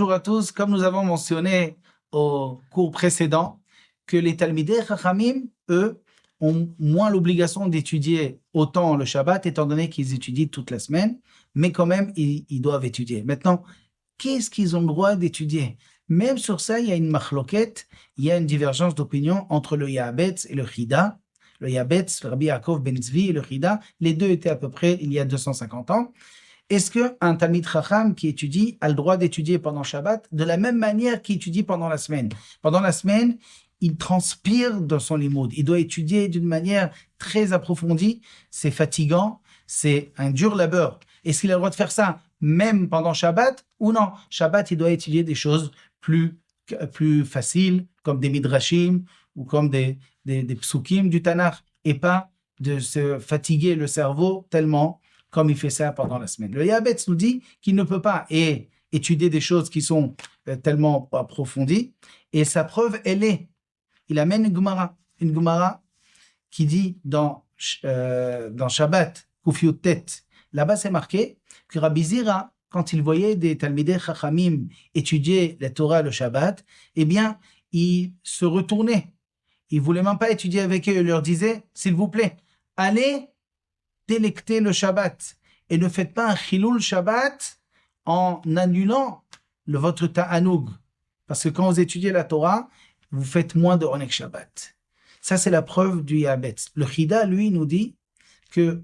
Bonjour à tous, comme nous avons mentionné au cours précédent, que les Talmidei Chachamim, eux, ont moins l'obligation d'étudier autant le Shabbat, étant donné qu'ils étudient toute la semaine, mais quand même, ils doivent étudier. Maintenant, qu'est-ce qu'ils ont le droit d'étudier? Même sur ça, il y a une machloket, il y a une divergence d'opinion entre le Yahabetz et le Chida. Le Yahabetz, Rabbi Yaakov ben Tzvi et le Chida, les deux étaient à peu près il y a 250 ans. Est-ce qu'un Talmid Chacham qui étudie a le droit d'étudier pendant Shabbat de la même manière qu'il étudie pendant la semaine? Pendant la semaine, il transpire dans son limoud. Il doit étudier d'une manière très approfondie. C'est fatigant, c'est un dur labeur. Est-ce qu'il a le droit de faire ça même pendant Shabbat ou non? Shabbat, il doit étudier des choses plus faciles, comme des midrashim ou comme des psukim du Tanakh, et pas de se fatiguer le cerveau tellement comme il fait ça pendant la semaine. Le Yahabetz nous dit qu'il ne peut pas étudier des choses qui sont tellement approfondies, et sa preuve, il amène une Gemara qui dit dans Shabbat, Kufiyut Tet, là-bas c'est marqué que Rabbi Zira, quand il voyait des Talmidei Chachamim étudier la Torah le Shabbat, eh bien, il se retournait. Il voulait même pas étudier avec eux. Il leur disait, s'il vous plaît, allez délecter le Shabbat et ne faites pas un chilul Shabbat en annulant votre ta'anoug. Parce que quand vous étudiez la Torah, vous faites moins de onek Shabbat. Ça, c'est la preuve du Yahabetz. Le Chida, lui, nous dit que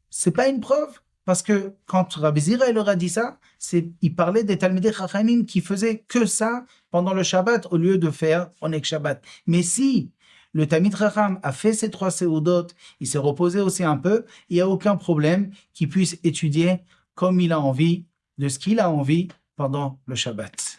c'est pas une preuve, parce que quand Rabbi Zira leur a dit ça, il parlait des Talmidei Chachamim qui faisaient que ça pendant le Shabbat au lieu de faire onek Shabbat. Mais si le Talmid Chacham a fait ses 3 séoudot, il s'est reposé aussi un peu, il n'y a aucun problème qu'il puisse étudier comme il a envie, de ce qu'il a envie pendant le Shabbat.